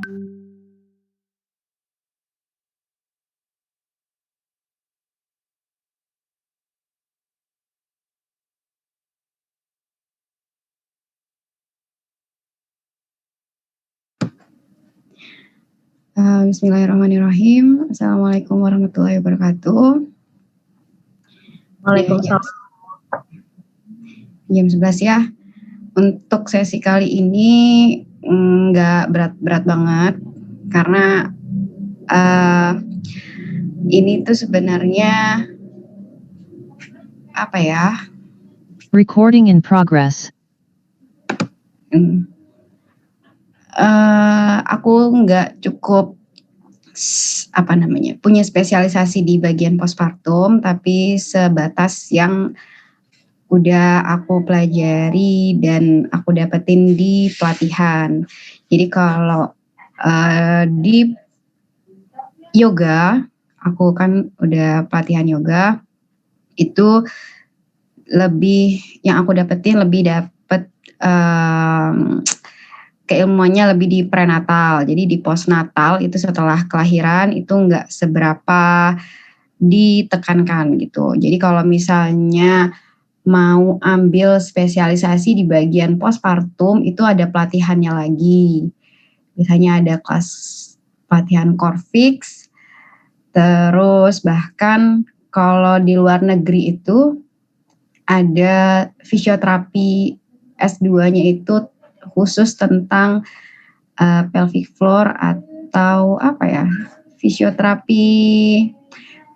Bismillahirrahmanirrahim. Assalamualaikum warahmatullahi wabarakatuh. Waalaikumsalam. Jam 11 ya. Untuk sesi kali ini nggak berat-berat banget karena ini tuh sebenarnya apa ya? Recording in progress. Aku nggak cukup punya spesialisasi di bagian postpartum, tapi sebatas yang udah aku pelajari dan aku dapetin di pelatihan. Jadi kalau di yoga, aku kan udah pelatihan yoga, itu yang aku dapetin lebih dapet keilmuannya lebih di prenatal. Jadi di postnatal itu setelah kelahiran itu nggak seberapa ditekankan gitu. Jadi kalau misalnya mau ambil spesialisasi di bagian postpartum itu ada pelatihannya lagi. Biasanya ada kelas pelatihan core fix. Terus bahkan kalau di luar negeri itu ada fisioterapi S2-nya itu khusus tentang pelvic floor atau fisioterapi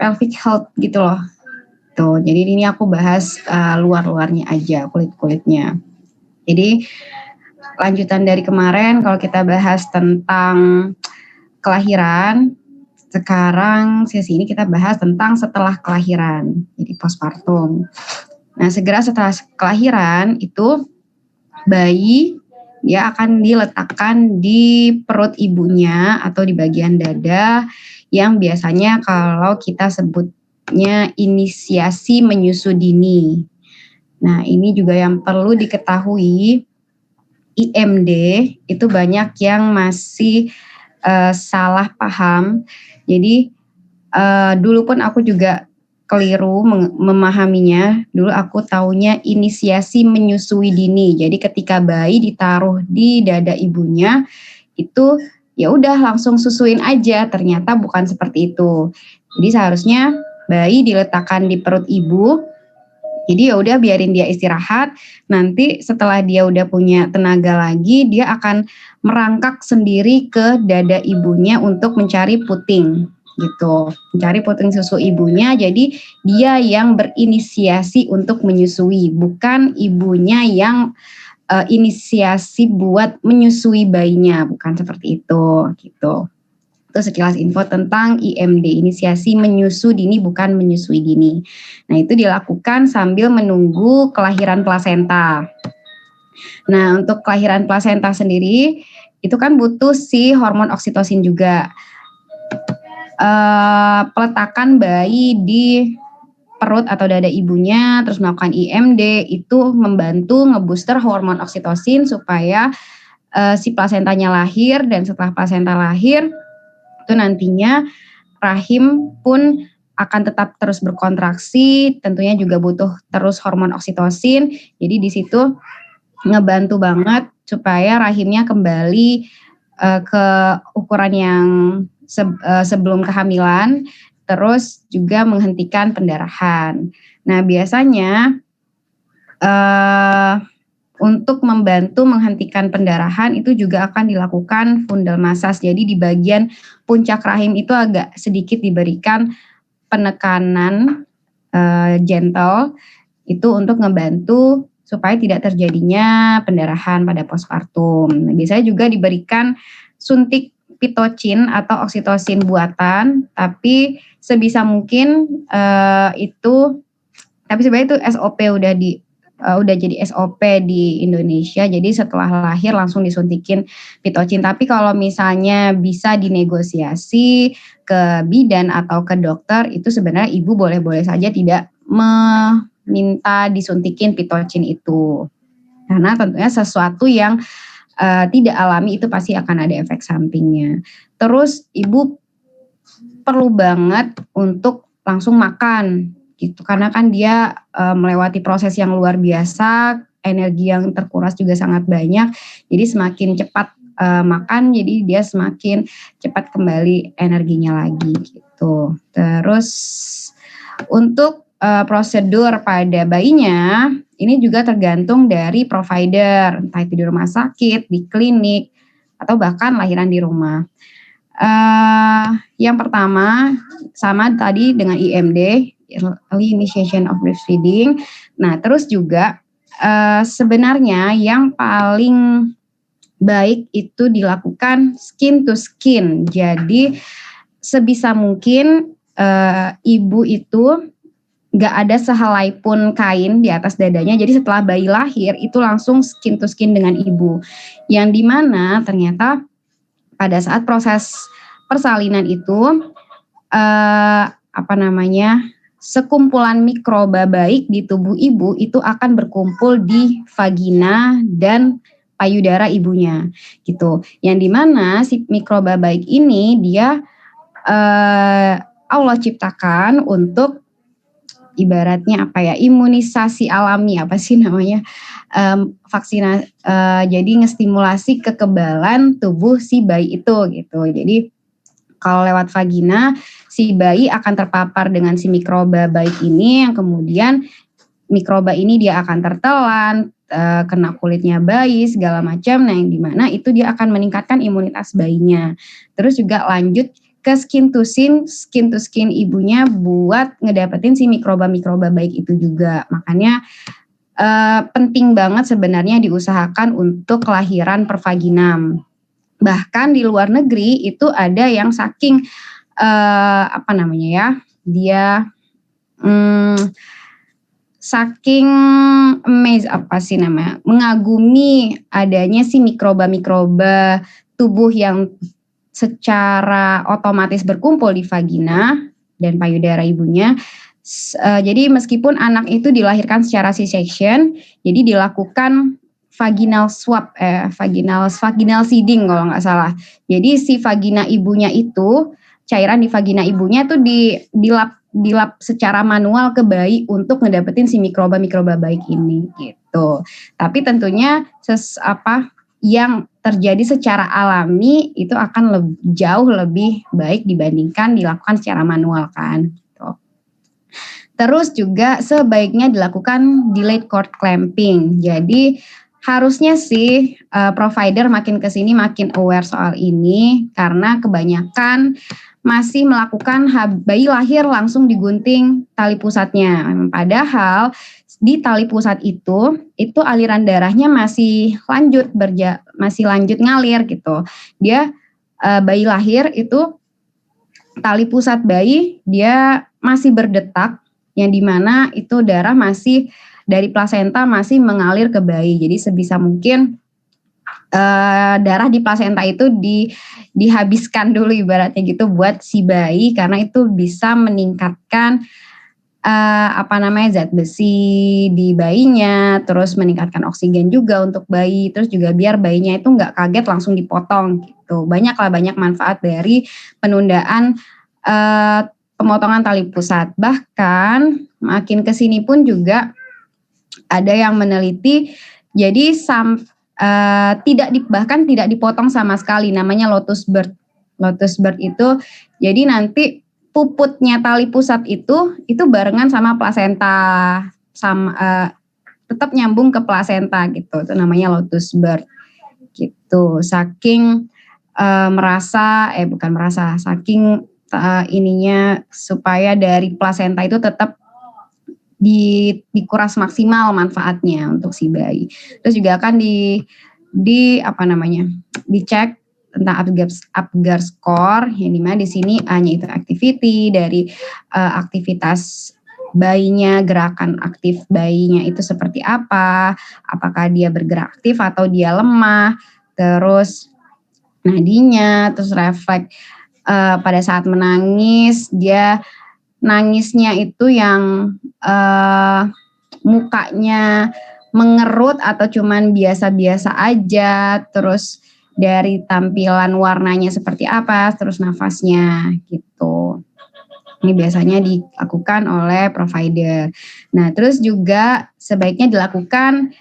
pelvic health gitu loh. Tuh, jadi ini aku bahas luar-luarnya aja, kulit-kulitnya. Jadi lanjutan dari kemarin kalau kita bahas tentang kelahiran, sekarang sesi ini kita bahas tentang setelah kelahiran, jadi postpartum. Nah, segera setelah kelahiran itu bayi dia akan diletakkan di perut ibunya atau di bagian dada yang biasanya kalau kita sebutnya inisiasi menyusu dini. Nah, ini juga yang perlu diketahui, IMD itu banyak yang masih salah paham. Jadi dulu pun aku juga keliru memahaminya. Dulu aku taunya inisiasi menyusui dini. Jadi ketika bayi ditaruh di dada ibunya itu ya udah langsung susuin aja. Ternyata bukan seperti itu. Jadi seharusnya bayi diletakkan di perut ibu. Jadi ya udah biarin dia istirahat. Nanti setelah dia udah punya tenaga lagi, dia akan merangkak sendiri ke dada ibunya untuk mencari puting gitu. Mencari puting susu ibunya. Jadi dia yang berinisiasi untuk menyusui, bukan ibunya yang inisiasi buat menyusui bayinya, bukan seperti itu gitu. Itu sekilas info tentang IMD, inisiasi menyusu dini bukan menyusui dini. Nah, itu dilakukan sambil menunggu kelahiran plasenta. Nah, untuk kelahiran plasenta sendiri itu kan butuh si hormon oksitosin juga. Peletakan bayi di perut atau dada ibunya terus melakukan IMD itu membantu ngebooster hormon oksitosin supaya si plasentanya lahir, dan setelah plasenta lahir itu nantinya rahim pun akan tetap terus berkontraksi, tentunya juga butuh terus hormon oksitosin. Jadi di situ ngebantu banget supaya rahimnya kembali ke ukuran yang sebelum kehamilan, terus juga menghentikan pendarahan. Nah, biasanya untuk membantu menghentikan pendarahan itu juga akan dilakukan fundal massage. Jadi di bagian puncak rahim itu agak sedikit diberikan penekanan gentle itu untuk ngebantu supaya tidak terjadinya pendarahan pada postpartum. Nah, biasanya juga diberikan suntik pitocin atau oksitosin buatan, tapi sebisa mungkin tapi sebenarnya itu SOP udah jadi SOP di Indonesia, jadi setelah lahir langsung disuntikin pitocin. Tapi kalau misalnya bisa dinegosiasi ke bidan atau ke dokter, itu sebenarnya ibu boleh-boleh saja tidak meminta disuntikin pitocin itu. Karena tentunya sesuatu yang tidak alami itu pasti akan ada efek sampingnya. Terus ibu perlu banget untuk langsung makan gitu, karena kan dia melewati proses yang luar biasa, energi yang terkuras juga sangat banyak, jadi semakin cepat makan, jadi dia semakin cepat kembali energinya lagi gitu. Terus untuk prosedur pada bayinya, ini juga tergantung dari provider, entah itu di rumah sakit, di klinik, atau bahkan lahiran di rumah. Yang pertama sama tadi dengan IMD, Early Initiation of Breastfeeding. Nah, terus juga sebenarnya yang paling baik itu dilakukan skin to skin. Jadi sebisa mungkin ibu itu nggak ada sehelai pun kain di atas dadanya. Jadi setelah bayi lahir itu langsung skin to skin dengan ibu. Yang dimana ternyata pada saat proses persalinan itu sekumpulan mikroba baik di tubuh ibu itu akan berkumpul di vagina dan payudara ibunya gitu. Yang dimana si mikroba baik ini dia Allah ciptakan untuk ibaratnya imunisasi alami vaksinasi, jadi ngestimulasi kekebalan tubuh si bayi itu gitu. Jadi kalau lewat vagina si bayi akan terpapar dengan si mikroba baik ini, yang kemudian mikroba ini dia akan tertelan, kena kulitnya bayi segala macam. Nah, yang dimana itu dia akan meningkatkan imunitas bayinya. Terus juga lanjut ke skin to skin ibunya buat ngedapetin si mikroba baik itu juga. Makanya penting banget sebenarnya diusahakan untuk kelahiran per vaginam. Bahkan di luar negeri itu ada yang saking dia saking mengagumi adanya si mikroba tubuh yang secara otomatis berkumpul di vagina dan payudara ibunya. Jadi meskipun anak itu dilahirkan secara C-section, jadi dilakukan vaginal swab, vaginal seeding kalau nggak salah. Jadi si vagina ibunya itu, cairan di vagina ibunya itu dilap secara manual ke bayi untuk ngedapetin si mikroba baik ini gitu. Tapi tentunya yang terjadi secara alami itu akan jauh lebih baik dibandingkan dilakukan secara manual kan. Gitu. Terus juga sebaiknya dilakukan delayed cord clamping. Jadi harusnya sih provider makin kesini makin aware soal ini, karena kebanyakan masih melakukan bayi lahir langsung digunting tali pusatnya. Padahal di tali pusat itu aliran darahnya masih lanjut ngalir gitu. Dia bayi lahir itu tali pusat bayi dia masih berdetak, yang dimana itu darah masih dari plasenta masih mengalir ke bayi. Jadi sebisa mungkin darah di plasenta itu dihabiskan dulu ibaratnya gitu buat si bayi, karena itu bisa meningkatkan zat besi di bayinya, terus meningkatkan oksigen juga untuk bayi, terus juga biar bayinya itu nggak kaget langsung dipotong gitu. Banyak manfaat dari penundaan pemotongan tali pusat. Bahkan makin kesini pun juga ada yang meneliti, jadi tidak dipotong sama sekali, namanya lotus birth. Lotus birth itu jadi nanti puputnya tali pusat itu barengan sama plasenta, tetap nyambung ke plasenta gitu. Itu namanya lotus birth gitu. Saking supaya dari plasenta itu tetap dikuras maksimal manfaatnya untuk si bayi. Terus juga akan dicek tentang Apgar score, yang dimana di sini A-nya itu activity, dari aktivitas bayinya, gerakan aktif bayinya itu seperti apa, apakah dia bergerak aktif atau dia lemah, terus nadinya, terus refleks pada saat menangis, dia nangisnya itu yang mukanya mengerut atau cuman biasa-biasa aja, terus dari tampilan warnanya seperti apa, terus nafasnya gitu. Ini biasanya dilakukan oleh provider. Nah, terus juga sebaiknya dilakukan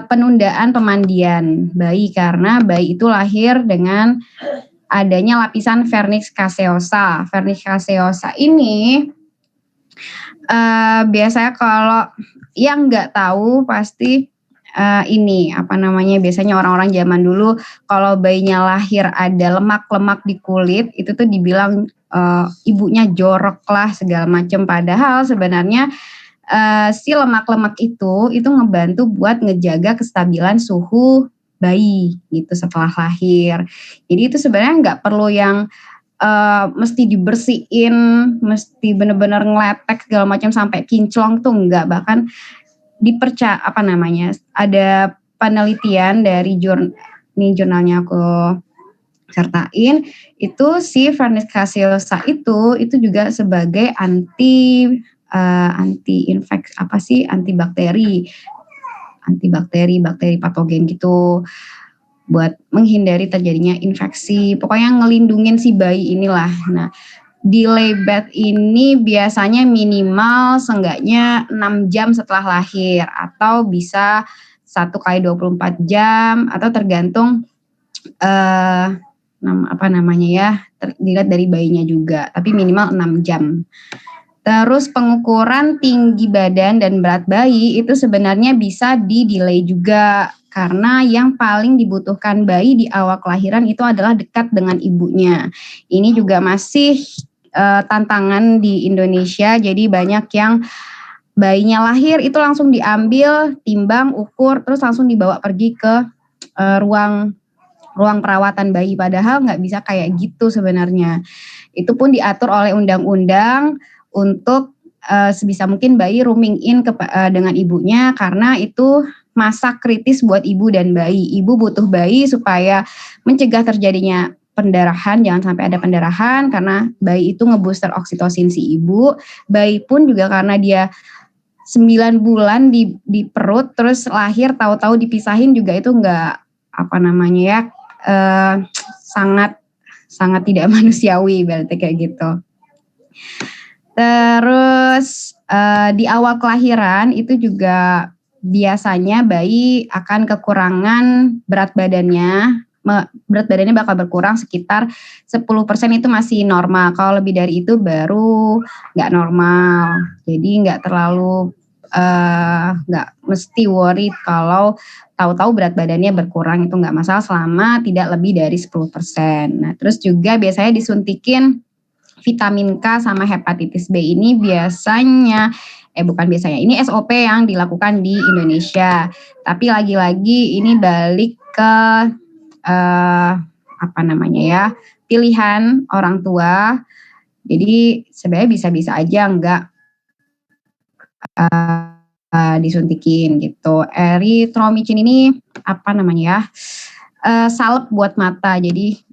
penundaan pemandian bayi karena bayi itu lahir dengan adanya lapisan vernix caseosa. Vernix caseosa ini biasanya kalau yang nggak tahu pasti ini apa namanya, biasanya orang-orang zaman dulu kalau bayinya lahir ada lemak-lemak di kulit itu tuh dibilang ibunya jorok lah segala macam, padahal sebenarnya si lemak-lemak itu ngebantu buat ngejaga kestabilan suhu bayi gitu setelah lahir. Jadi itu sebenarnya nggak perlu yang mesti dibersihin, mesti bener-bener ngeletek segala macam sampai kinclong tuh enggak, bahkan apa namanya, ada penelitian dari ini jurnalnya aku sertain, itu si Vernix caseosa itu juga sebagai antibakteri patogen gitu, buat menghindari terjadinya infeksi, pokoknya ngelindungin si bayi inilah. Nah, delay bath ini biasanya minimal seenggaknya 6 jam setelah lahir atau bisa 1 kali 24 jam atau tergantung dilihat dari bayinya juga, tapi minimal 6 jam. Terus pengukuran tinggi badan dan berat bayi itu sebenarnya bisa di-delay juga karena yang paling dibutuhkan bayi di awal kelahiran itu adalah dekat dengan ibunya. Ini juga masih tantangan di Indonesia, jadi banyak yang bayinya lahir itu langsung diambil, timbang, ukur, terus langsung dibawa pergi ke ruang perawatan bayi, padahal nggak bisa kayak gitu sebenarnya. Itu pun diatur oleh undang-undang untuk sebisa mungkin bayi rooming in dengan ibunya karena itu masa kritis buat ibu dan bayi. Ibu butuh bayi supaya mencegah terjadinya pendarahan, jangan sampai ada pendarahan karena bayi itu ngebooster oksitosin si ibu. Bayi pun juga karena dia 9 bulan di perut terus lahir tahu-tahu dipisahin juga itu enggak sangat tidak manusiawi berarti kayak gitu. Terus di awal kelahiran itu juga biasanya bayi akan kekurangan berat badannya bakal berkurang sekitar 10% itu masih normal. Kalau lebih dari itu baru nggak normal. Jadi nggak terlalu nggak mesti worry kalau tahu-tahu berat badannya berkurang, itu nggak masalah selama tidak lebih dari 10%. Nah, terus juga biasanya disuntikin vitamin K sama hepatitis B ini ini SOP yang dilakukan di Indonesia. Tapi lagi-lagi ini balik ke pilihan orang tua. Jadi sebenarnya bisa-bisa aja nggak disuntikin gitu. Erythromycin ini salep buat mata. Jadi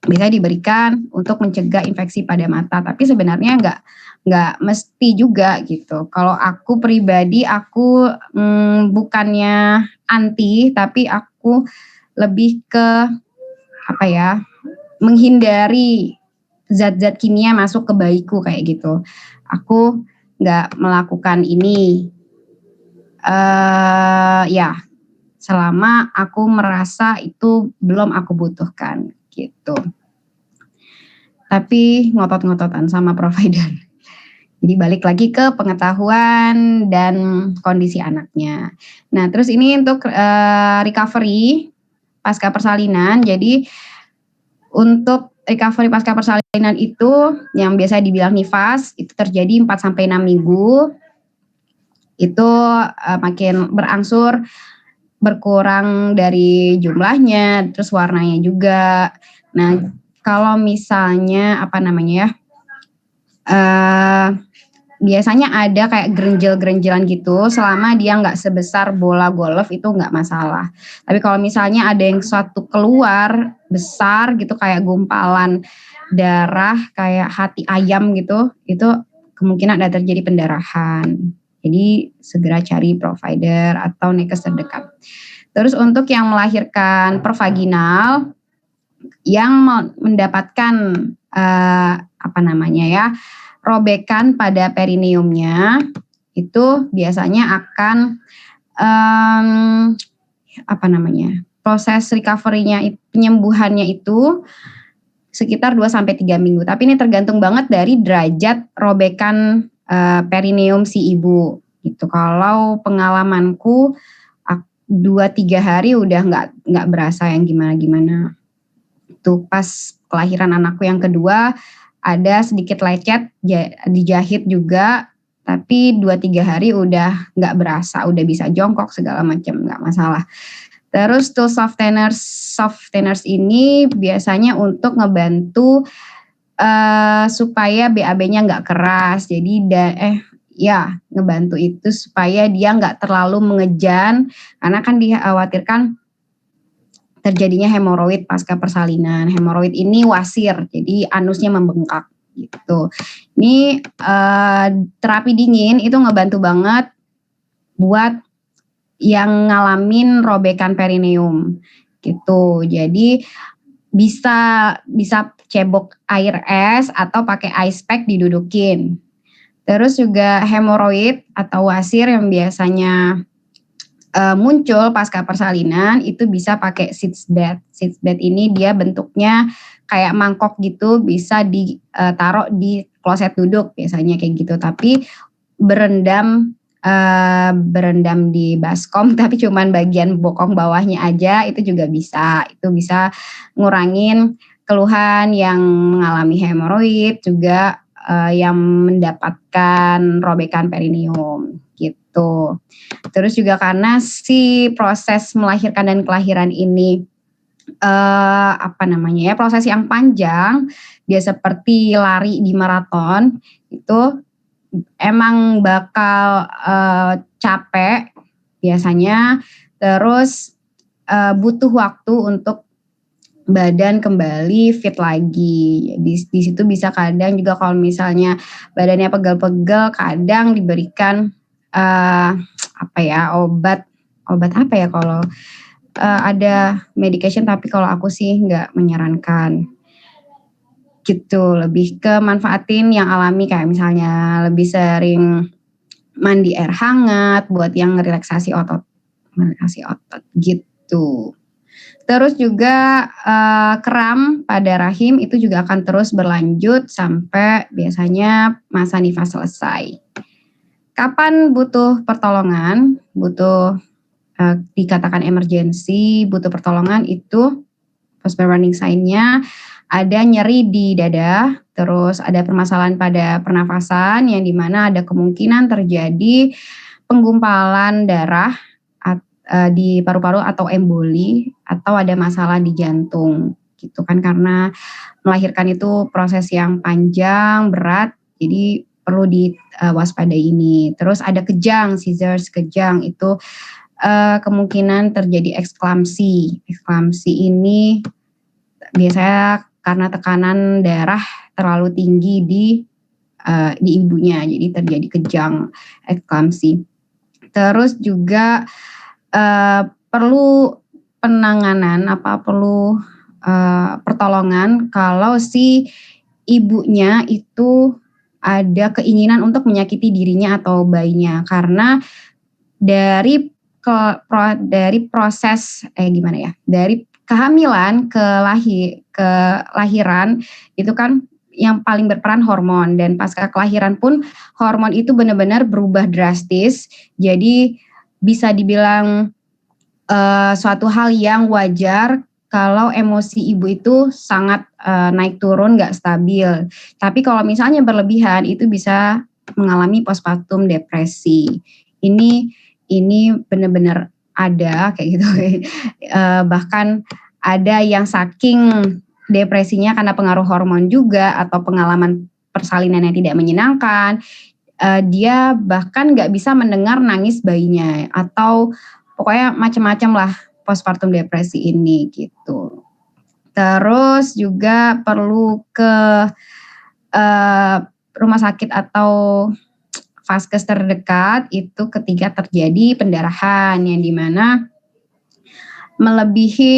bisa diberikan untuk mencegah infeksi pada mata, tapi sebenarnya nggak mesti juga gitu. Kalau aku pribadi bukannya anti, tapi aku lebih ke menghindari zat-zat kimia masuk ke bayiku kayak gitu. Aku nggak melakukan ini selama aku merasa itu belum aku butuhkan gitu. Tapi ngotot-ngototan sama provider. Jadi balik lagi ke pengetahuan dan kondisi anaknya. Nah, terus ini untuk recovery pasca persalinan. Jadi untuk recovery pasca persalinan itu yang biasa dibilang nifas itu terjadi 4-6 minggu. Itu makin berangsur berkurang dari jumlahnya, terus warnanya juga. Nah, kalau misalnya biasanya ada kayak gerenjel-gerenjelan gitu, selama dia nggak sebesar bola golf itu nggak masalah. Tapi kalau misalnya ada yang suatu keluar besar gitu kayak gumpalan darah kayak hati ayam gitu, itu kemungkinan ada terjadi pendarahan. Jadi segera cari provider atau nakes terdekat. Terus untuk yang melahirkan pervaginal yang mendapatkan robekan pada perineumnya itu biasanya akan proses recovery-nya penyembuhannya itu sekitar 2-3 minggu. Tapi ini tergantung banget dari derajat robekan perineum si ibu gitu. Kalau pengalamanku 2-3 hari udah nggak berasa yang gimana-gimana. Tuh pas kelahiran anakku yang kedua ada sedikit lecet, dijahit juga, tapi 2-3 hari udah nggak berasa, udah bisa jongkok segala macam, nggak masalah. Terus tuh soft tenors ini biasanya untuk ngebantu supaya BAB-nya nggak keras, jadi ngebantu itu supaya dia nggak terlalu mengejan, karena kan dikhawatirkan terjadinya hemoroid pasca persalinan. Hemoroid ini wasir, jadi anusnya membengkak gitu. Ini terapi dingin itu ngebantu banget buat yang ngalamin robekan perineum gitu. Jadi bisa cebok air es atau pakai ice pack didudukin. Terus juga hemoroid atau wasir yang biasanya muncul pasca persalinan itu bisa pakai seeds bed. Seeds bed ini dia bentuknya kayak mangkok gitu, bisa ditaruh di kloset duduk biasanya kayak gitu. Tapi berendam di baskom, tapi cuman bagian bokong bawahnya aja itu juga bisa. Itu bisa ngurangin keluhan yang mengalami hemoroid, juga yang mendapatkan robekan perineum gitu. Terus juga karena si proses melahirkan dan kelahiran ini proses yang panjang, dia seperti lari di maraton, itu emang bakal capek biasanya, terus butuh waktu untuk badan kembali fit lagi. Di situ bisa kadang juga kalau misalnya badannya pegel-pegel, kadang diberikan obat apa ya kalau ada medication, tapi kalau aku sih nggak menyarankan gitu. Lebih ke manfaatin yang alami, kayak misalnya lebih sering mandi air hangat buat yang relaksasi otot gitu. Terus juga kram pada rahim itu juga akan terus berlanjut sampai biasanya masa nifas selesai. Kapan butuh pertolongan, dikatakan emergency, butuh pertolongan itu postpartum warning sign-nya ada nyeri di dada, terus ada permasalahan pada pernafasan yang dimana ada kemungkinan terjadi penggumpalan darah di paru-paru atau emboli, atau ada masalah di jantung gitu kan, karena melahirkan itu proses yang panjang, berat, jadi perlu diwaspadai ini. Terus ada kejang, scissors, kejang itu kemungkinan terjadi eksklamsi. Eksklamsi ini biasanya karena tekanan darah terlalu tinggi di ibunya, jadi terjadi kejang, eksklamsi. Terus juga perlu penanganan pertolongan kalau si ibunya itu ada keinginan untuk menyakiti dirinya atau bayinya, karena dari proses dari kehamilan ke lahiran itu kan yang paling berperan hormon, dan pasca kelahiran pun hormon itu benar-benar berubah drastis. Jadi bisa dibilang suatu hal yang wajar kalau emosi ibu itu sangat naik turun, nggak stabil. Tapi kalau misalnya berlebihan itu bisa mengalami postpartum depresi. Ini benar-benar ada kayak gitu. Bahkan ada yang saking depresinya karena pengaruh hormon juga atau pengalaman persalinan yang tidak menyenangkan, dia bahkan nggak bisa mendengar nangis bayinya, atau pokoknya macam-macam lah postpartum depresi ini gitu. Terus juga perlu ke rumah sakit atau vaskes terdekat itu ketika terjadi pendarahan yang dimana melebihi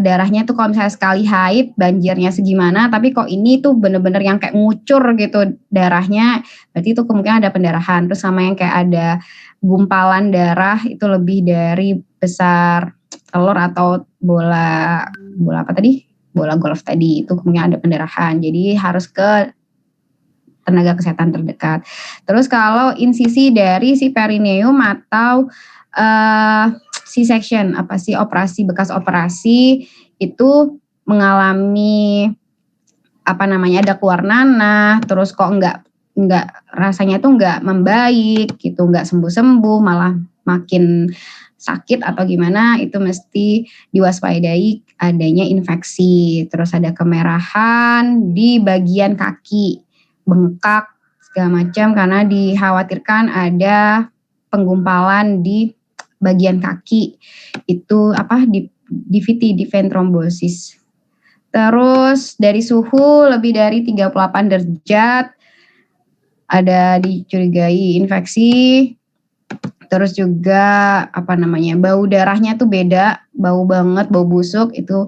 darahnya tuh kalau misalnya sekali haid banjirnya segimana, tapi kok ini tuh bener-bener yang kayak ngucur gitu darahnya, berarti itu kemungkinan ada pendarahan. Terus sama yang kayak ada gumpalan darah itu lebih dari besar telur atau bola bola apa tadi? Bola golf tadi, itu kemungkinan ada pendarahan. Jadi harus ke tenaga kesehatan terdekat. Terus kalau insisi dari si perineum atau C-section, apa sih, operasi bekas operasi itu mengalami apa namanya, ada keluar nanah, terus kok enggak rasanya tuh enggak membaik gitu, enggak sembuh-sembuh, malah makin sakit atau gimana, itu mesti diwaspadai adanya infeksi. Terus ada kemerahan di bagian kaki, bengkak segala macam karena dikhawatirkan ada penggumpalan di bagian kaki. Itu apa, DVT, di vein thrombosis. Terus dari suhu lebih dari 38 derajat ada dicurigai infeksi. Terus juga apa namanya, bau darahnya tuh beda, bau banget, bau busuk, itu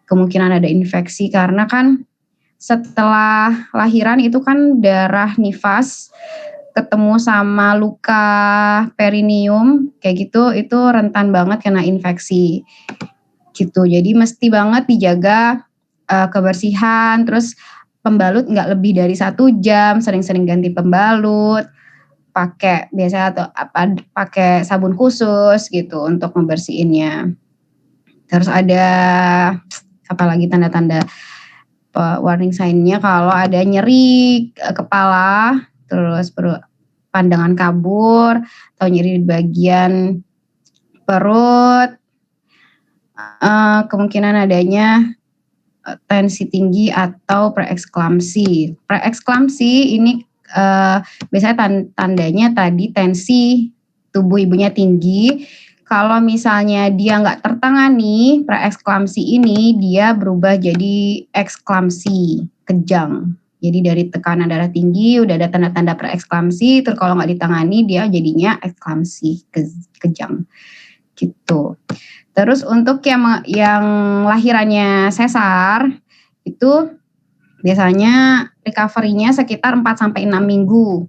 kemungkinan ada infeksi karena kan setelah lahiran itu kan darah nifas ketemu sama luka perineum kayak gitu, itu rentan banget kena infeksi gitu. Jadi mesti banget dijaga kebersihan, terus pembalut nggak lebih dari 1 jam, sering-sering ganti pembalut, pakai biasanya atau apa, pakai sabun khusus gitu untuk membersihinnya. Terus ada apalagi tanda-tanda warning sign-nya kalau ada nyeri kepala, terus pandangan kabur atau nyeri di bagian perut, kemungkinan adanya tensi tinggi atau preeklamsi. Preeklamsi ini biasanya tandanya tadi tensi tubuh ibunya tinggi. Kalau misalnya dia nggak tertangani preeklamsi ini, dia berubah jadi eksklamsi, kejang. Jadi dari tekanan darah tinggi udah ada tanda-tanda preeklamsi, terus kalau nggak ditangani dia jadinya eksklamsi, kejang gitu. Terus untuk yang lahirannya sesar itu biasanya recovery-nya sekitar 4 sampai 6 minggu.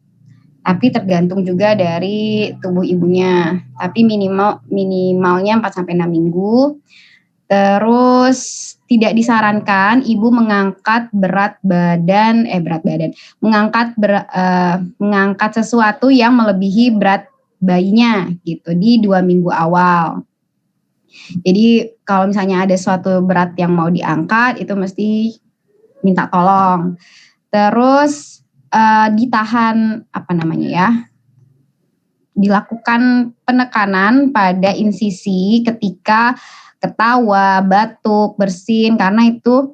Tapi tergantung juga dari tubuh ibunya. Tapi minimalnya 4 sampai 6 minggu. Terus tidak disarankan ibu mengangkat mengangkat sesuatu yang melebihi berat bayinya gitu di 2 minggu awal. Jadi kalau misalnya ada suatu berat yang mau diangkat itu mesti minta tolong. Terus ditahan apa namanya ya, dilakukan penekanan pada insisi ketika ketawa, batuk, bersin karena itu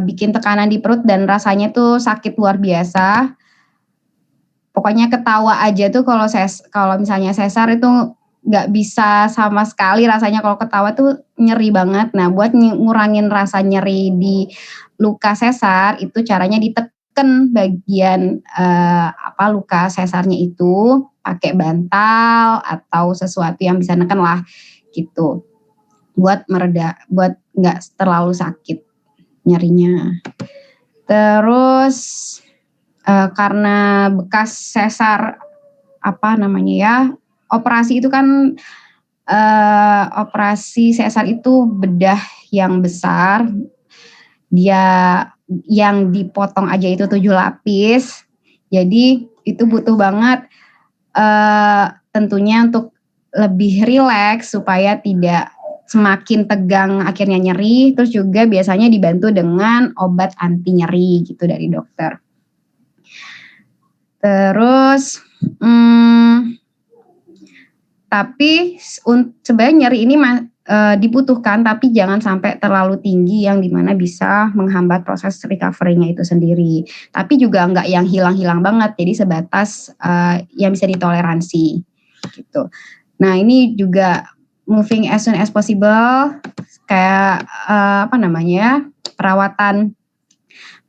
bikin tekanan di perut dan rasanya tuh sakit luar biasa. Pokoknya ketawa aja tuh kalau misalnya sesar itu nggak bisa sama sekali rasanya, kalau ketawa tuh nyeri banget. Nah buat ngurangin rasa nyeri di luka sesar itu caranya diteken bagian luka sesarnya itu pakai bantal atau sesuatu yang bisa neken lah gitu, buat nggak terlalu sakit nyerinya. Terus karena bekas sesar operasi itu kan operasi sesar itu bedah yang besar, dia yang dipotong aja itu 7 lapis, jadi itu butuh banget tentunya untuk lebih rileks supaya tidak semakin tegang akhirnya nyeri, terus juga biasanya dibantu dengan obat anti nyeri gitu dari dokter. Terus tapi sebenarnya nyeri ini dibutuhkan, tapi jangan sampai terlalu tinggi yang dimana bisa menghambat proses recovery-nya itu sendiri. Tapi juga enggak yang hilang-hilang banget, jadi sebatas yang bisa ditoleransi gitu. Nah ini juga moving as soon as possible, kayak perawatan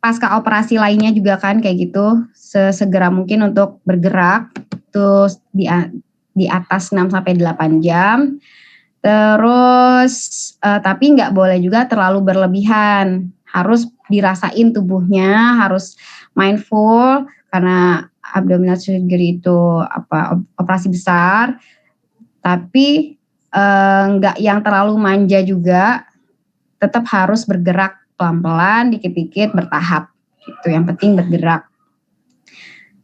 pasca operasi lainnya juga kan kayak gitu, sesegera mungkin untuk bergerak, terus di atas 6 sampai 8 jam. Terus, tapi nggak boleh juga terlalu berlebihan, harus dirasain tubuhnya, harus mindful karena abdominal surgery itu operasi besar, tapi, nggak yang terlalu manja juga, tetap harus bergerak pelan-pelan, dikit-dikit, bertahap, gitu, yang penting bergerak.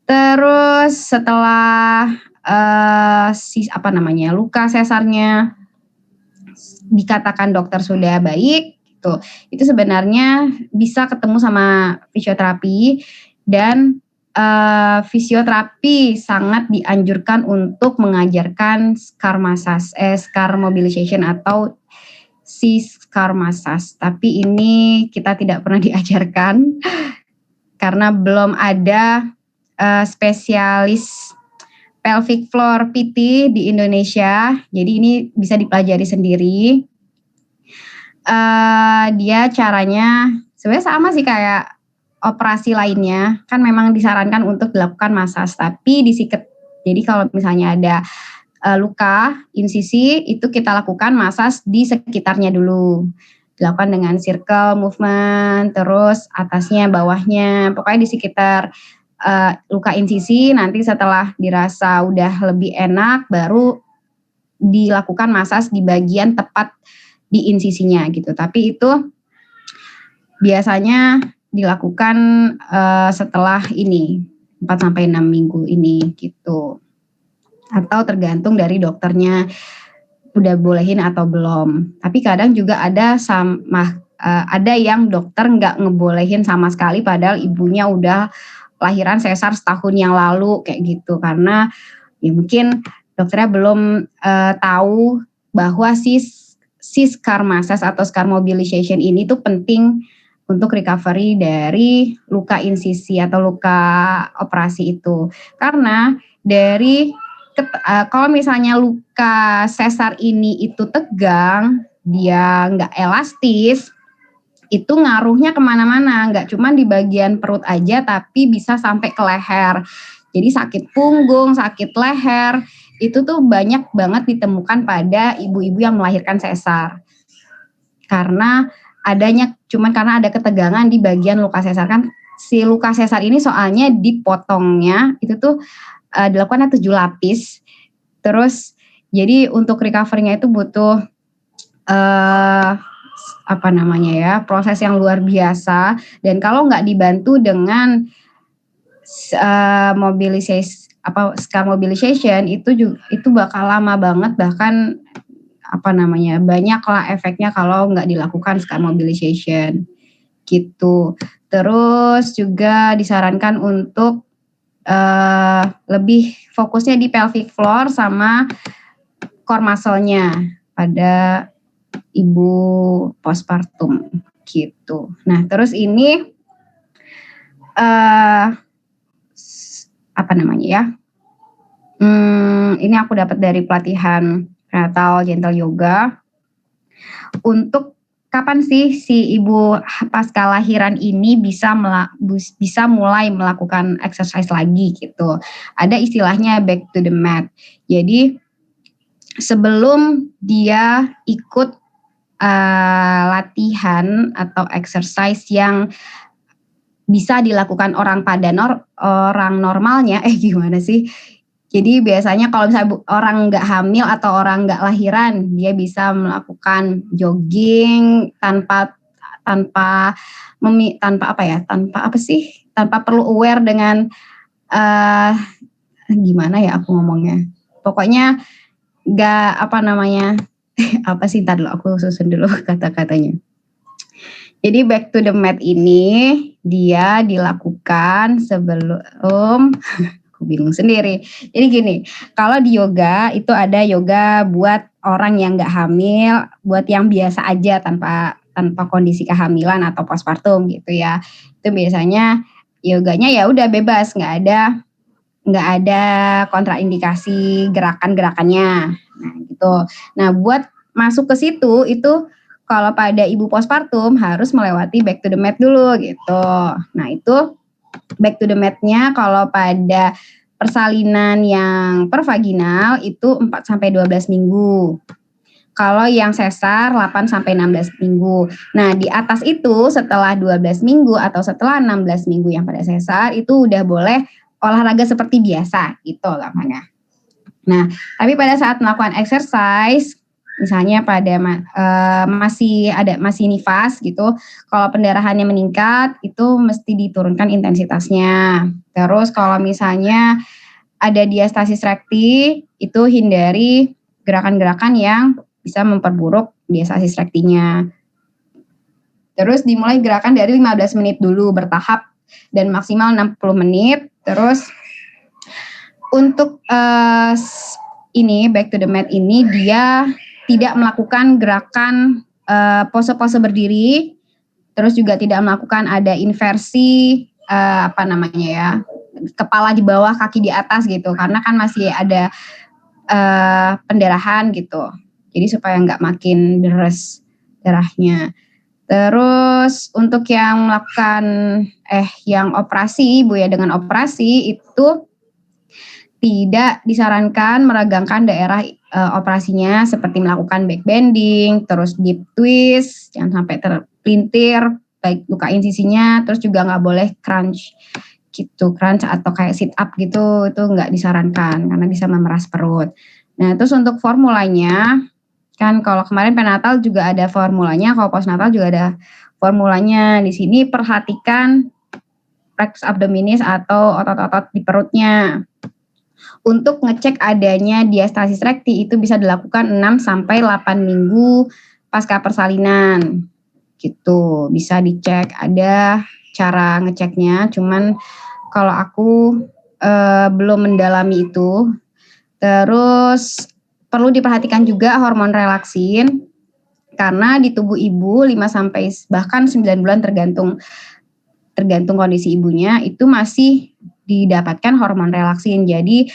Terus setelah, luka sesarnya dikatakan dokter sudah baik, gitu, itu sebenarnya bisa ketemu sama fisioterapi dan, fisioterapi sangat dianjurkan untuk mengajarkan scar mobilization atau scar massage. Tapi ini kita tidak pernah diajarkan karena belum ada, spesialis pelvic floor PT di Indonesia, jadi ini bisa dipelajari sendiri. Dia caranya sebenarnya sama sih kayak operasi lainnya, kan memang disarankan untuk dilakukan massage, tapi disiket. Jadi kalau misalnya ada, luka, insisi, itu kita lakukan massage di sekitarnya dulu. Dilakukan dengan circle movement, terus atasnya, bawahnya, pokoknya di sekitar luka insisi. Nanti setelah dirasa udah lebih enak, baru dilakukan massage di bagian tepat di insisinya gitu. Tapi itu biasanya dilakukan setelah ini 4 sampai 6 minggu ini gitu. Atau tergantung dari dokternya udah bolehin atau belum. Tapi kadang juga ada yang dokter nggak ngebolehin sama sekali padahal ibunya udah lahiran sesar setahun yang lalu kayak gitu, karena ya mungkin dokternya belum tahu bahwa si scar massage atau scar mobilization ini tuh penting untuk recovery dari luka insisi atau luka operasi itu. Karena dari kalau misalnya luka sesar ini itu tegang, dia nggak elastis, itu ngaruhnya kemana-mana, nggak cuma di bagian perut aja, tapi bisa sampai ke leher. Jadi sakit punggung, sakit leher, itu tuh banyak banget ditemukan pada ibu-ibu yang melahirkan sesar. Karena karena ada ketegangan di bagian luka sesar kan. Si luka sesar ini soalnya dipotongnya itu tuh dilakukan 7 lapis. Terus jadi untuk recovery-nya itu butuh proses yang luar biasa, dan kalau nggak dibantu dengan scar mobilization itu bakal lama banget, bahkan banyaklah efeknya kalau nggak dilakukan scar mobilization gitu. Terus juga disarankan untuk lebih fokusnya di pelvic floor sama core muscle-nya pada ibu postpartum gitu. Nah, terus ini ini aku dapat dari pelatihan prenatal gentle yoga. Untuk kapan sih si ibu pasca lahiran ini bisa mulai melakukan exercise lagi gitu. Ada istilahnya back to the mat. Jadi sebelum dia ikut latihan atau exercise yang bisa dilakukan orang normalnya, gimana sih? Jadi biasanya kalau misalnya orang nggak hamil atau orang nggak lahiran, dia bisa melakukan jogging tanpa perlu aware dengan gimana ya aku ngomongnya. Pokoknya nggak ntar dulu aku susun dulu kata-katanya. Jadi back to the mat ini dia dilakukan sebelum aku bingung sendiri. Jadi gini, kalau di yoga itu ada yoga buat orang yang nggak hamil, buat yang biasa aja tanpa kondisi kehamilan atau postpartum gitu ya. Itu biasanya yoganya ya udah bebas, nggak ada kontraindikasi gerakan-gerakannya. Nah gitu. Nah buat masuk ke situ itu kalau pada ibu postpartum harus melewati back to the mat dulu gitu. Nah itu back to the mat-nya kalau pada persalinan yang pervaginal itu 4-12 minggu. Kalau yang sesar 8-16 minggu. Nah, di atas itu setelah 12 minggu atau setelah 16 minggu yang pada sesar itu udah boleh olahraga seperti biasa gitu gampangnya. Nah, tapi pada saat melakukan exercise, misalnya pada masih nifas gitu, kalau pendarahannya meningkat itu mesti diturunkan intensitasnya. Terus kalau misalnya ada diastasis rekti, itu hindari gerakan-gerakan yang bisa memperburuk diastasis rektinya. Terus dimulai gerakan dari 15 menit dulu bertahap dan maksimal 60 menit. Terus untuk ini back to the mat ini dia tidak melakukan gerakan pose-pose berdiri, terus juga tidak melakukan ada inversi kepala di bawah kaki di atas gitu, karena kan masih ada pendarahan gitu, jadi supaya nggak makin deres darahnya. Terus untuk yang melakukan yang operasi Bu ya, dengan operasi itu tidak disarankan meragangkan daerah operasinya seperti melakukan back bending, terus deep twist, jangan sampai terpelintir, baik luka insisinya, terus juga nggak boleh crunch gitu, crunch atau kayak sit up gitu, itu nggak disarankan karena bisa memeras perut. Nah terus untuk formulanya, kan kalau kemarin prenatal juga ada formulanya, kalau postnatal juga ada formulanya. Di sini perhatikan rectus abdominis atau otot-otot di perutnya. Untuk ngecek adanya diastasis rekti itu bisa dilakukan 6-8 minggu pasca persalinan. Gitu, bisa dicek, ada cara ngeceknya, cuman kalau aku belum mendalami itu. Terus perlu diperhatikan juga hormon relaksin karena di tubuh ibu 5 bahkan 9 bulan tergantung kondisi ibunya itu masih didapatkan hormon relaksin. Jadi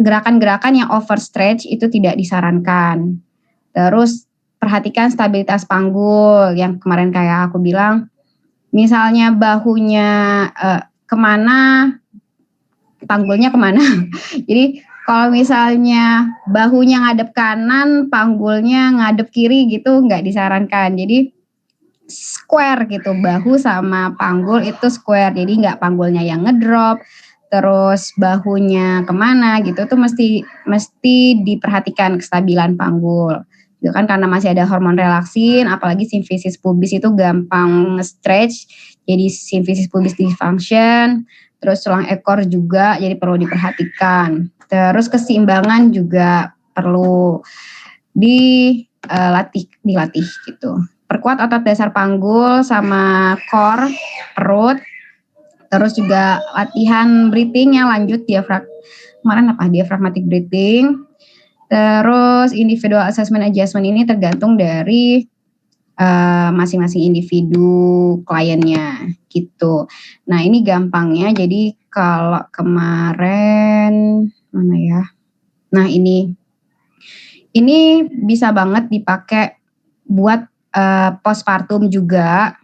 gerakan-gerakan yang overstretch itu tidak disarankan. Terus perhatikan stabilitas panggul yang kemarin kayak aku bilang, misalnya bahunya kemana, panggulnya kemana. Jadi kalau misalnya bahunya ngadep kanan, panggulnya ngadep kiri gitu nggak disarankan. Jadi square gitu, bahu sama panggul itu square. Jadi nggak panggulnya yang ngedrop, terus bahunya kemana gitu tuh mesti diperhatikan kestabilan panggul. Itu kan karena masih ada hormon relaksin, apalagi simfisis pubis itu gampang stretch, jadi simfisis pubis dysfunction. Terus tulang ekor juga jadi perlu diperhatikan. Terus keseimbangan juga perlu dilatih gitu. Perkuat otot dasar panggul sama core perut. Terus juga latihan breathing yang lanjut diaphragmatic breathing. Terus individual assessment adjustment ini tergantung dari masing-masing individu kliennya gitu. Nah ini gampangnya, jadi kalau kemarin mana ya? Nah ini bisa banget dipakai buat postpartum juga.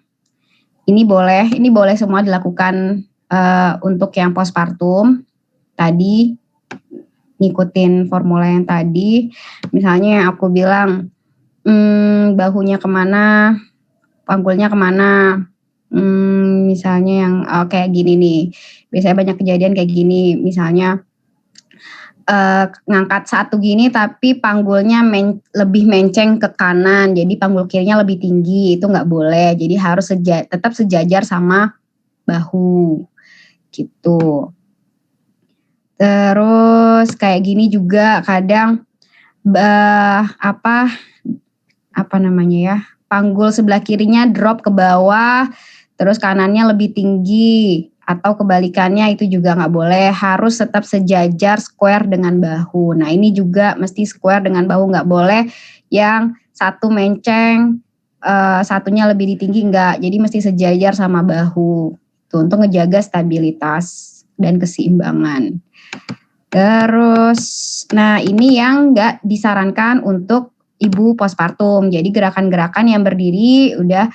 Ini boleh semua dilakukan untuk yang postpartum tadi, ngikutin formula yang tadi. Misalnya aku bilang bahunya kemana, panggulnya kemana, misalnya yang kayak gini nih, biasanya banyak kejadian kayak gini, misalnya ngangkat satu gini tapi panggulnya lebih menceng ke kanan, jadi panggul kirinya lebih tinggi, itu nggak boleh, jadi harus tetap sejajar sama bahu gitu. Terus kayak gini juga kadang panggul sebelah kirinya drop ke bawah, terus kanannya lebih tinggi, atau kebalikannya itu juga nggak boleh, harus tetap sejajar square dengan bahu. Nah ini juga mesti square dengan bahu, nggak boleh yang satu menceng, satunya lebih tinggi, nggak, jadi mesti sejajar sama bahu tuh, untuk ngejaga stabilitas dan keseimbangan. Terus, nah ini yang nggak disarankan untuk ibu postpartum. Jadi gerakan-gerakan yang berdiri udah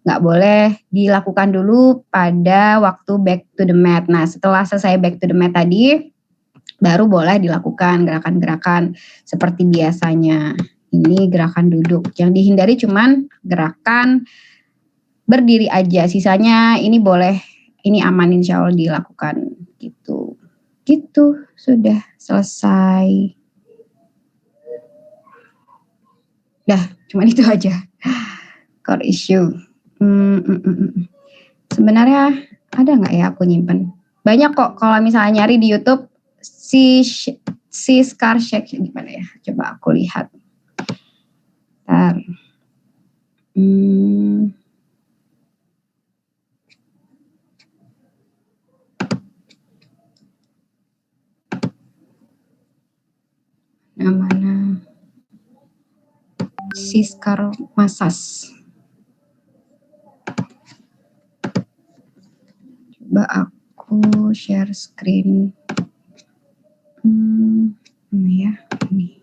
nggak boleh dilakukan dulu pada waktu back to the mat. Nah, setelah selesai back to the mat tadi, baru boleh dilakukan gerakan-gerakan seperti biasanya. Ini gerakan duduk. Yang dihindari cuman gerakan berdiri aja. Sisanya ini boleh, ini aman insya Allah dilakukan gitu. Gitu, sudah selesai. Dah, cuman itu aja. Core issue. Sebenarnya ada nggak ya aku nyimpen? Banyak kok kalau misalnya nyari di YouTube si scar shake gimana ya? Coba aku lihat. Bentar. Namanya si scar massage. Coba aku share screen. Ini ya, ini.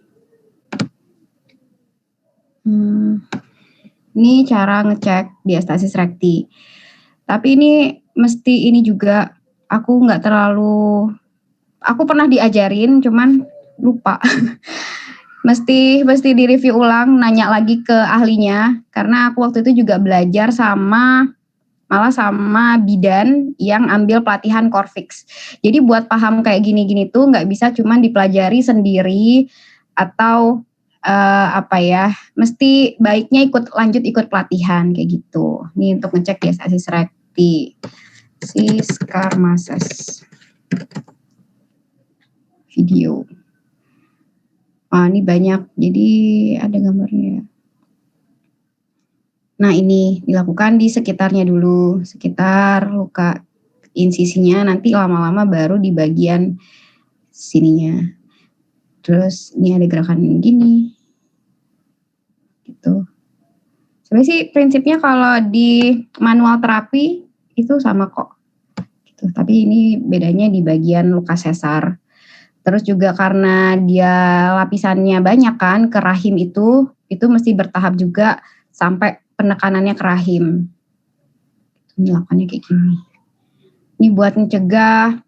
Ini cara ngecek diastasis rekti. Tapi ini mesti ini juga, aku nggak terlalu, aku pernah diajarin cuman lupa. mesti direview ulang, nanya lagi ke ahlinya, karena aku waktu itu juga belajar malah sama bidan yang ambil pelatihan Corfix. Jadi buat paham kayak gini-gini tuh nggak bisa cuman dipelajari sendiri atau mesti baiknya lanjut ikut pelatihan kayak gitu. Ini untuk ngecek diastasis rekti. Si scar massage video. Ini banyak, jadi ada gambarnya. Nah, ini dilakukan di sekitarnya dulu, sekitar luka insisinya, nanti lama-lama baru di bagian sininya. Terus ini ada gerakan gini. Gitu. Sebenarnya sih prinsipnya kalau di manual terapi itu sama kok. Gitu. Tapi ini bedanya di bagian luka sesar. Terus juga karena dia lapisannya banyak kan ke rahim itu mesti bertahap juga sampai penekanannya ke rahim. Ini lakukannya kayak gini. Ini buat mencegah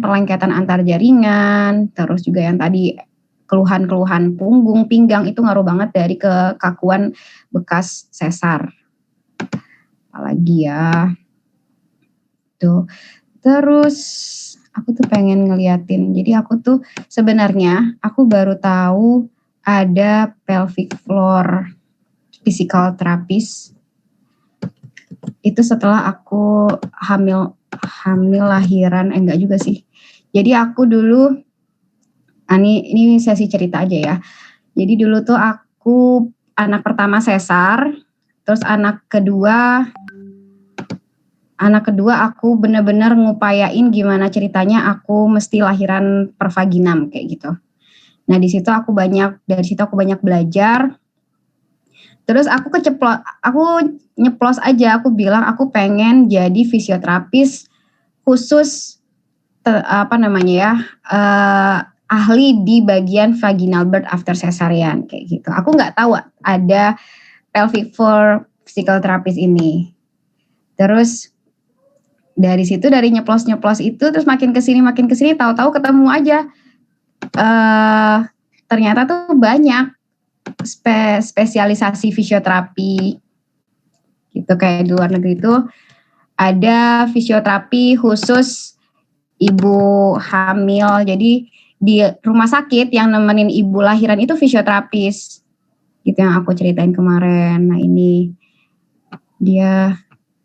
perlengketan antar jaringan, terus juga yang tadi keluhan-keluhan punggung, pinggang itu ngaruh banget dari kekakuan bekas sesar. Apalagi ya. Tuh. Terus aku tuh pengen ngeliatin. Jadi aku tuh sebenarnya aku baru tahu ada pelvic floor physical therapist. Itu setelah aku hamil lahiran, enggak juga sih. Jadi aku dulu, ini sesi cerita aja ya. Jadi dulu tuh aku anak pertama sesar, terus anak kedua aku bener-bener ngupayain gimana ceritanya aku mesti lahiran per vaginam kayak gitu. Nah dari situ aku banyak belajar. Terus aku nyeplos aja, aku bilang aku pengen jadi fisioterapis khusus ahli di bagian vaginal birth after cesarean kayak gitu. Aku nggak tahu ada pelvic floor physical therapist ini. Terus dari situ, dari nyeplos itu terus makin kesini tahu-tahu ketemu aja. Ternyata tuh banyak spesialisasi fisioterapi gitu, kayak di luar negeri itu ada fisioterapi khusus ibu hamil. Jadi di rumah sakit yang nemenin ibu lahiran itu fisioterapis gitu yang aku ceritain kemarin. Nah ini dia,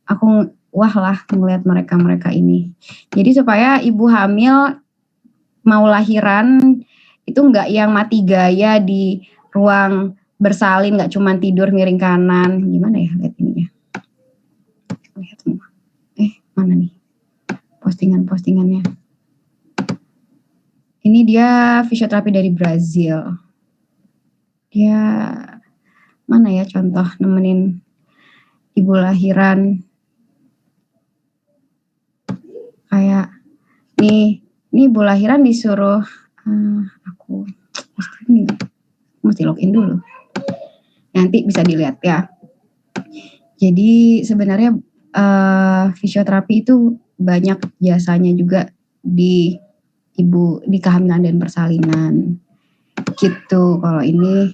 aku wah lah ngeliat mereka ini. Jadi supaya ibu hamil mau lahiran itu nggak yang mati gaya di ruang bersalin, nggak cuma tidur miring kanan. Gimana ya lihat ininya? Lihat semua. Mana nih postingannya? Ini dia fisioterapi dari Brazil. Dia mana ya contoh nemenin ibu lahiran? Kayak ini ibu lahiran disuruh aku mesti mesti login dulu. Nanti bisa dilihat ya. Jadi sebenarnya fisioterapi itu banyak jasanya juga di kehamilan dan persalinan. Gitu. Kalau ini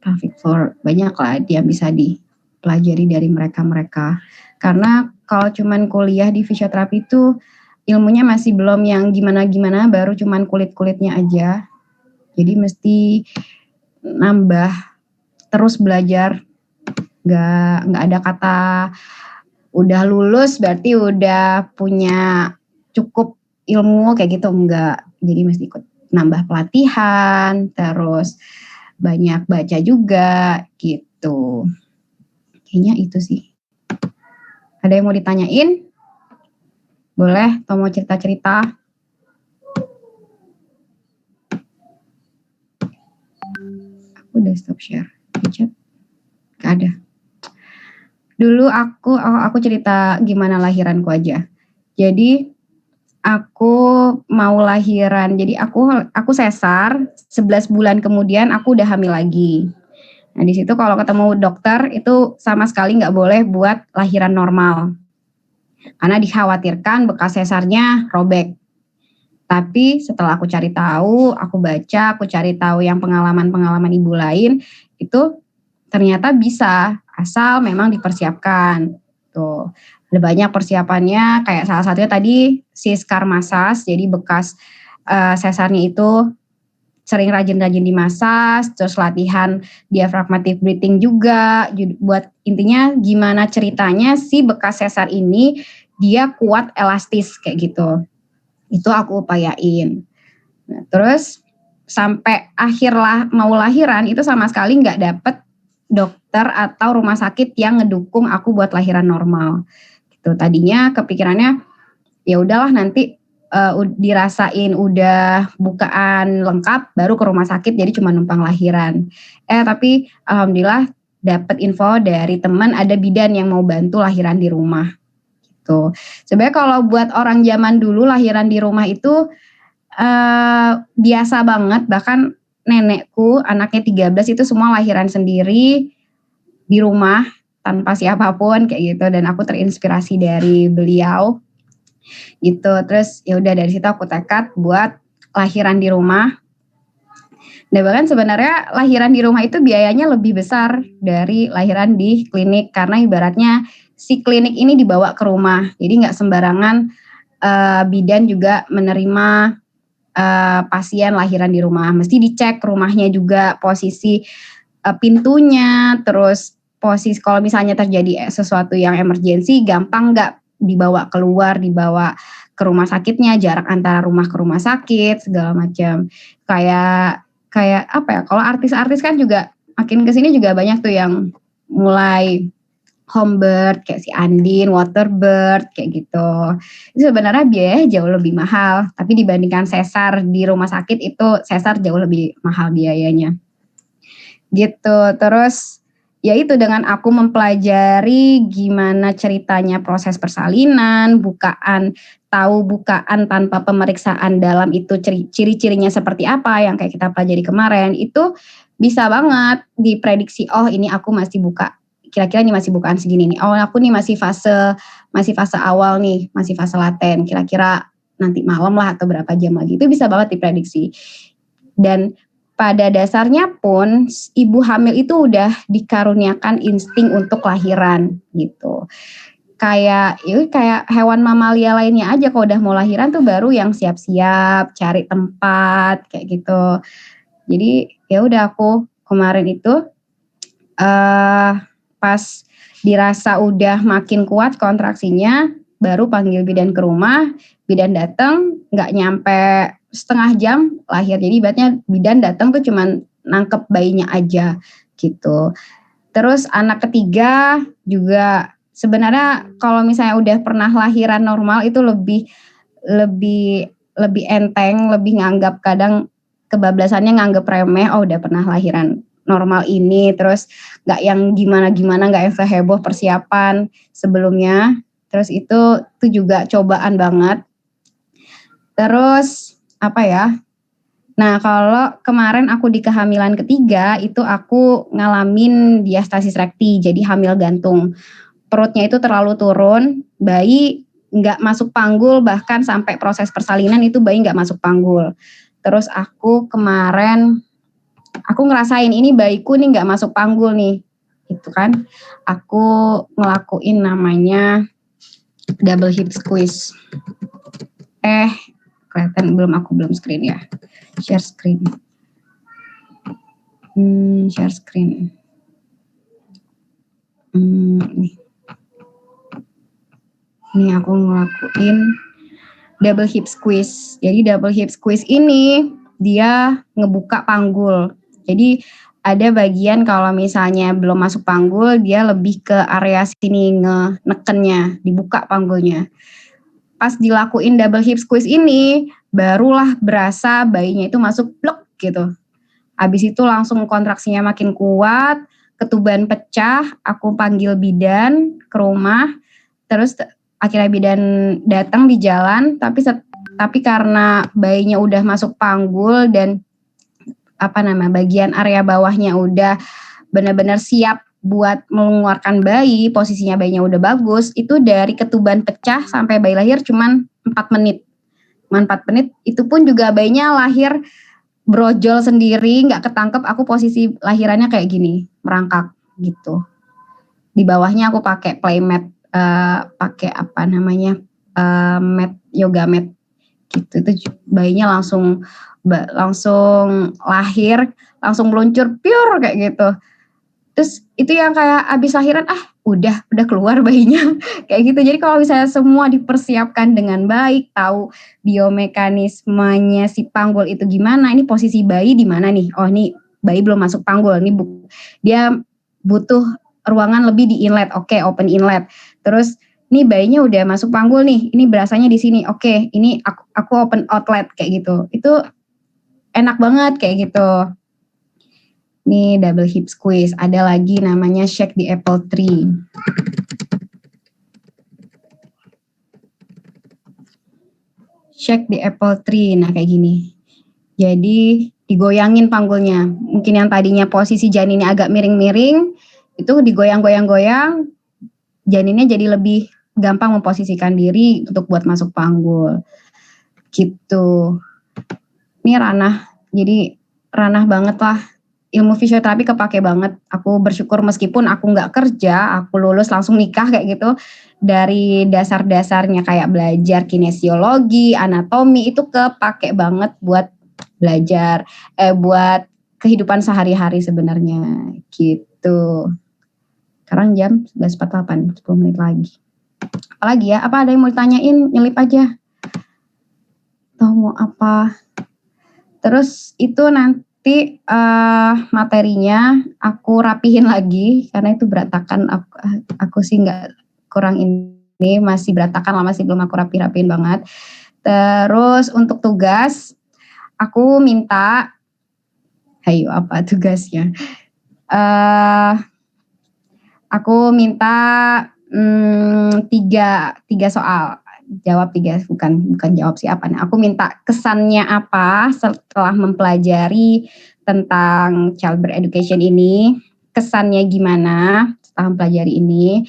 pelvic floor banyak lah yang bisa dipelajari dari mereka. Karena kalau cuman kuliah di fisioterapi itu ilmunya masih belum yang gimana-gimana, baru cuman kulit-kulitnya aja. Jadi mesti nambah, terus belajar. Nggak ada kata udah lulus berarti udah punya cukup ilmu kayak gitu, enggak. Jadi mesti ikut nambah pelatihan, terus banyak baca juga gitu. Kayaknya itu sih. Ada yang mau ditanyain? Boleh, atau mau cerita-cerita? Aku udah stop share di chat. Gak ada. Dulu aku cerita gimana lahiranku aja. Jadi aku mau lahiran. Jadi aku sesar, 11 bulan kemudian aku udah hamil lagi. Nah di situ kalau ketemu dokter itu sama sekali nggak boleh buat lahiran normal. Karena dikhawatirkan bekas sesarnya robek. Tapi setelah aku cari tahu, aku baca, aku cari tahu yang pengalaman-pengalaman ibu lain, itu ternyata bisa, asal memang dipersiapkan. Tuh, ada banyak persiapannya, kayak salah satunya tadi si scar massage, jadi bekas sesarnya itu sering rajin-rajin dimasas, terus latihan diaphragmatic breathing juga, buat intinya gimana ceritanya si bekas sesar ini dia kuat elastis kayak gitu. Itu aku upayain. Nah, terus sampai mau lahiran itu sama sekali nggak dapet dokter atau rumah sakit yang ngedukung aku buat lahiran normal. Gitu. Tadinya kepikirannya ya udahlah nanti dirasain udah bukaan lengkap baru ke rumah sakit jadi cuma numpang lahiran. Tapi alhamdulillah dapet info dari teman ada bidan yang mau bantu lahiran di rumah. Gitu. Sebenarnya kalau buat orang zaman dulu lahiran di rumah itu biasa banget, bahkan nenekku anaknya 13 itu semua lahiran sendiri di rumah tanpa siapapun kayak gitu, dan aku terinspirasi dari beliau gitu. Terus ya udah dari situ aku tekad buat lahiran di rumah. Dan bahkan sebenarnya lahiran di rumah itu biayanya lebih besar dari lahiran di klinik, karena ibaratnya si klinik ini dibawa ke rumah, jadi nggak sembarangan bidan juga menerima pasien lahiran di rumah. Mesti dicek rumahnya juga, posisi pintunya, terus posisi kalau misalnya terjadi sesuatu yang emergensi, gampang nggak dibawa keluar, dibawa ke rumah sakitnya, jarak antara rumah ke rumah sakit, segala macam. Kayak apa ya, kalau artis-artis kan juga makin kesini juga banyak tuh yang mulai home birth kayak si Andin, Waterbird kayak gitu. Itu sebenarnya biayanya jauh lebih mahal, tapi dibandingkan sesar di rumah sakit itu sesar jauh lebih mahal biayanya. Gitu. Terus ya itu dengan aku mempelajari gimana ceritanya proses persalinan, tahu bukaan tanpa pemeriksaan dalam itu ciri-cirinya seperti apa yang kayak kita pelajari kemarin, itu bisa banget diprediksi, oh ini aku masih kira-kira ini masih bukaan segini nih. Oh aku nih masih fase awal nih, masih fase laten. Kira-kira nanti malam lah atau berapa jam lagi. Itu bisa banget diprediksi. Dan pada dasarnya pun ibu hamil itu udah dikaruniakan insting untuk lahiran gitu. Kayak hewan mamalia lainnya aja, kalau udah mau lahiran tuh baru yang siap-siap cari tempat kayak gitu. Jadi ya udah aku kemarin itu pas dirasa udah makin kuat kontraksinya, baru panggil bidan ke rumah, bidan datang nggak nyampe setengah jam lahir. Jadi ibaratnya bidan datang tuh cuman nangkep bayinya aja gitu. Terus anak ketiga juga sebenarnya kalau misalnya udah pernah lahiran normal itu lebih enteng, lebih nganggap, kadang kebablasannya nganggap remeh, oh udah pernah lahiran normal ini, terus nggak yang gimana-gimana, nggak yang seheboh persiapan sebelumnya. Terus itu juga cobaan banget. Terus apa ya? Nah, kalau kemarin aku di kehamilan ketiga, itu aku ngalamin diastasis rekti, jadi hamil gantung. Perutnya itu terlalu turun, bayi nggak masuk panggul, bahkan sampai proses persalinan itu bayi nggak masuk panggul. Terus aku kemarin, aku ngerasain ini bayiku nih nggak masuk panggul nih, gitu kan. Aku ngelakuin namanya double hip squeeze. Kelihatan belum, aku belum screen ya. Share screen. Share screen. Nih aku ngelakuin double hip squeeze. Jadi double hip squeeze ini dia ngebuka panggul. Jadi ada bagian kalau misalnya belum masuk panggul, dia lebih ke area sini nekennya, dibuka panggulnya. Pas dilakuin double hip squeeze ini, barulah berasa bayinya itu masuk plek gitu. Habis itu langsung kontraksinya makin kuat, ketuban pecah, aku panggil bidan ke rumah, terus akhirnya bidan datang di jalan, tapi karena bayinya udah masuk panggul dan bagian area bawahnya udah benar-benar siap buat mengeluarkan bayi, posisinya bayinya udah bagus, itu dari ketuban pecah sampai bayi lahir cuman 4 menit. Cuman 4 menit, itu pun juga bayinya lahir brojol sendiri, nggak ketangkep, aku posisi lahirannya kayak gini, merangkak gitu. Di bawahnya aku pakai playmat, pakai mat, yoga mat gitu. Itu bayinya langsung lahir, langsung meluncur pure kayak gitu. Terus itu yang kayak abis lahiran, udah keluar bayinya kayak gitu. Jadi kalau misalnya semua dipersiapkan dengan baik, tahu biomekanismenya si panggul itu gimana, ini posisi bayi di mana nih? Oh, nih bayi belum masuk panggul, nih dia butuh ruangan lebih di inlet. Oke, open inlet. Terus nih bayinya udah masuk panggul nih, ini berasanya di sini. Oke, ini aku open outlet kayak gitu. Itu enak banget kayak gitu. Nih double hip squeeze. Ada lagi namanya shake the apple tree. Shake the apple tree. Nah kayak gini. Jadi digoyangin panggulnya. Mungkin yang tadinya posisi janinnya agak miring-miring, itu digoyang-goyang-goyang, janinnya jadi lebih gampang memposisikan diri untuk buat masuk panggul. Gitu. Ini ranah banget lah. Ilmu fisioterapi kepake banget. Aku bersyukur meskipun aku nggak kerja, aku lulus langsung nikah kayak gitu. Dari dasar-dasarnya kayak belajar kinesiologi, anatomi, itu kepake banget buat belajar, buat kehidupan sehari-hari sebenarnya gitu. Sekarang jam 11.48, 10 menit lagi. Apalagi ya? Apa ada yang mau ditanyain? Nyelip aja. Atau mau apa? Terus itu nanti materinya aku rapihin lagi karena itu berantakan. Aku sih nggak kurang ini, masih berantakan lah, masih belum aku rapihin banget. Terus untuk tugas aku minta, ayo apa tugasnya? Aku minta 3 soal. Jawab 3, bukan jawab siapa. Nah, aku minta kesannya apa setelah mempelajari tentang childbirth education ini, kesannya gimana setelah mempelajari ini,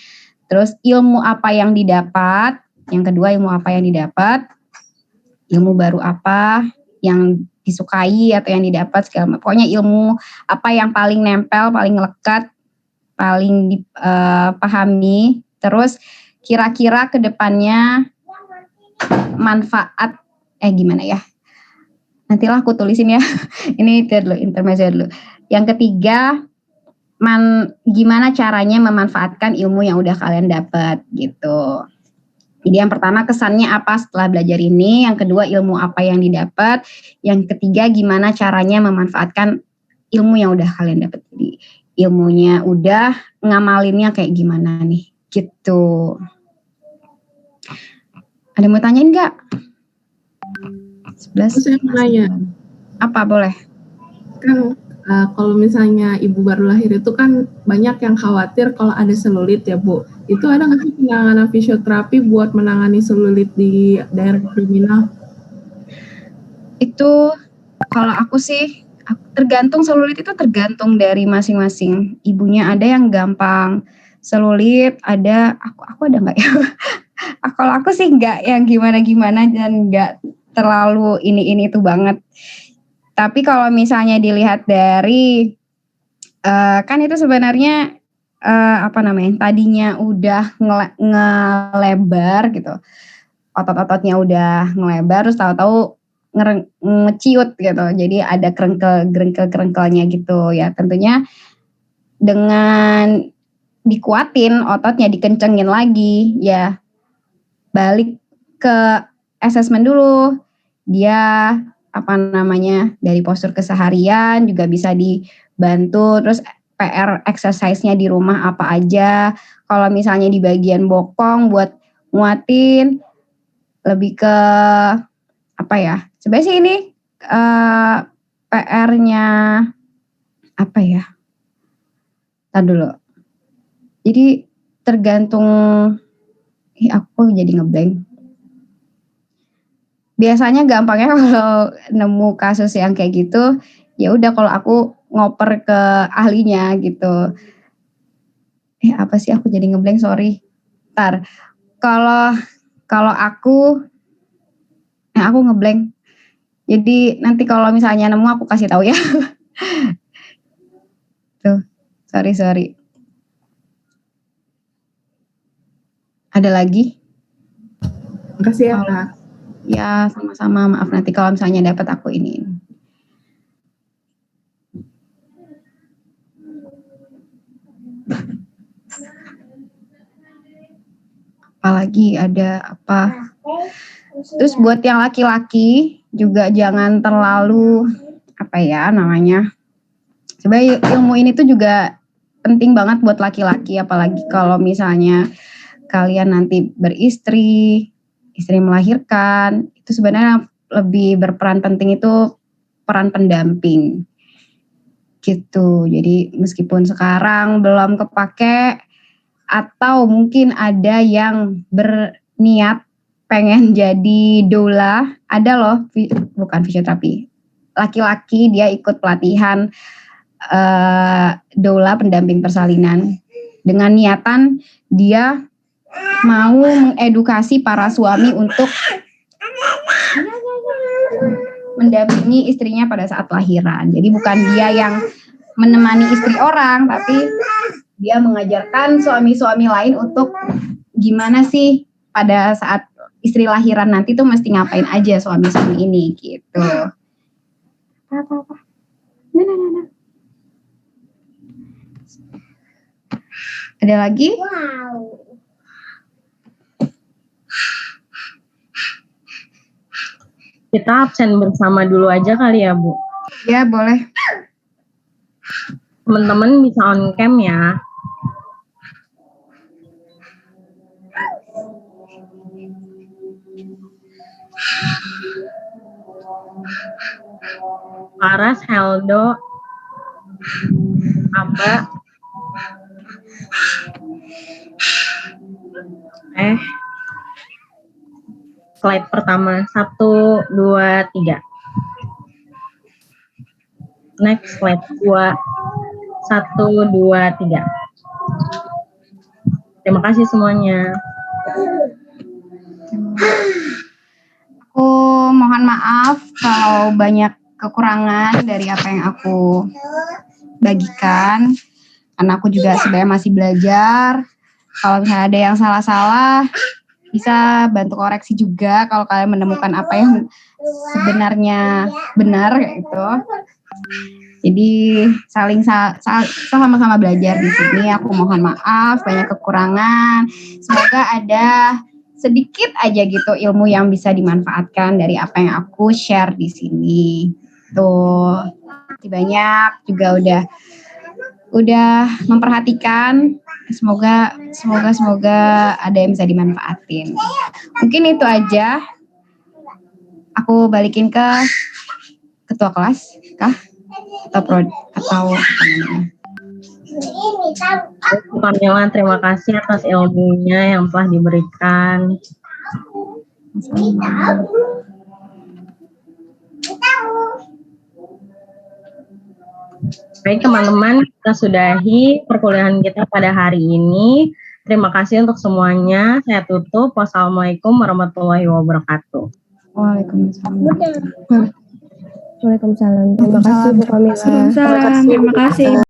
terus ilmu apa yang didapat, yang kedua ilmu apa yang didapat, ilmu baru apa yang disukai atau yang didapat, segala macam. Pokoknya ilmu apa yang paling nempel, paling lekat, paling dipahami, terus kira-kira ke depannya manfaat gimana ya? Nantilah aku tulisin ya. Ini dulu intermezzo dulu. Yang ketiga, gimana caranya memanfaatkan ilmu yang udah kalian dapat gitu. Jadi yang pertama kesannya apa setelah belajar ini, yang kedua ilmu apa yang didapat, yang ketiga gimana caranya memanfaatkan ilmu yang udah kalian dapat. Jadi ilmunya udah, ngamalinnya kayak gimana nih gitu. Ada yang mau tanyain nggak? 11. Saya mau nanya. Apa boleh? Kan kalau misalnya ibu baru lahir itu kan banyak yang khawatir kalau ada selulit ya Bu. Itu ada nggak sih penanganan fisioterapi buat menangani selulit di daerah kriminal? Itu Kalau aku sih, tergantung selulit itu tergantung dari masing-masing ibunya. Ada yang gampang selulit, aku ada nggak ya? Kalau aku sih nggak yang gimana-gimana dan nggak terlalu ini itu banget. Tapi kalau misalnya dilihat dari kan itu sebenarnya apa namanya? Tadinya udah ngelebar gitu. Otot-ototnya udah ngelebar terus tahu-tahu ngeciut gitu. Jadi ada kerengkel-kerengkelnya gitu ya. Tentunya dengan dikuatin ototnya, dikencengin lagi ya, balik ke assessment dulu. Dia apa namanya, dari postur keseharian juga bisa dibantu, terus PR exercise-nya di rumah apa aja. Kalau misalnya di bagian bokong buat nguatin, lebih ke apa ya? Sebenarnya sih ini PR-nya apa ya? Entar dulu. Jadi tergantung aku jadi ngeblank. Biasanya gampangnya kalau nemu kasus yang kayak gitu, ya udah kalau aku ngoper ke ahlinya gitu. Apa sih aku jadi ngeblank, sorry. Entar. Kalau kalau aku ngeblank. Jadi nanti kalau misalnya nemu aku kasih tahu ya. Tuh, sorry. Ada lagi? Makasih ya Kak. Ya, sama-sama. Maaf nanti kalau misalnya dapat aku ini. Apalagi ada apa? Terus buat yang laki-laki juga jangan terlalu apa ya namanya? Sebenarnya ilmu ini tuh juga penting banget buat laki-laki, apalagi kalau misalnya kalian nanti beristri, istri melahirkan, itu sebenarnya lebih berperan penting itu peran pendamping gitu. Jadi meskipun sekarang belum kepake atau mungkin ada yang berniat pengen jadi doula, ada loh, bukan fisioterapi, laki-laki dia ikut pelatihan doula pendamping persalinan dengan niatan dia mau mengedukasi para suami untuk mendampingi istrinya pada saat lahiran. Jadi bukan dia yang menemani istri orang, tapi dia mengajarkan suami-suami lain untuk gimana sih pada saat istri lahiran nanti tuh mesti ngapain aja suami-suami ini gitu. Apa. Nah. Ada lagi? Wow. Kita absen bersama dulu aja kali ya, Bu. Ya, boleh. Teman-teman bisa on cam ya. Paras, Heldo, Aba, slide pertama 1, 2, 3. Next slide 2, 1, 2, 3. Terima kasih semuanya. Aku mohon maaf kalau banyak kekurangan dari apa yang aku bagikan, karena aku juga sebenarnya masih belajar. Kalau misalnya ada yang salah-salah, bisa bantu koreksi juga kalau kalian menemukan apa yang sebenarnya benar gitu. Jadi sama-sama belajar di sini. Aku mohon maaf banyak kekurangan. Semoga ada sedikit aja gitu ilmu yang bisa dimanfaatkan dari apa yang aku share di sini. Tuh, banyak juga udah memperhatikan. Semoga ada yang bisa dimanfaatin. Mungkin itu aja. Aku balikin ke ketua kelas kah? Atau apa namanya? Kamila, terima kasih atas ilmunya yang telah diberikan. Baik teman-teman, kita sudahi perkuliahan kita pada hari ini. Terima kasih untuk semuanya. Saya tutup. Wassalamualaikum warahmatullahi wabarakatuh. Waalaikumsalam. Waalaikumsalam. Terima kasih Bu Kamila. Waalaikumsalam. Terima kasih.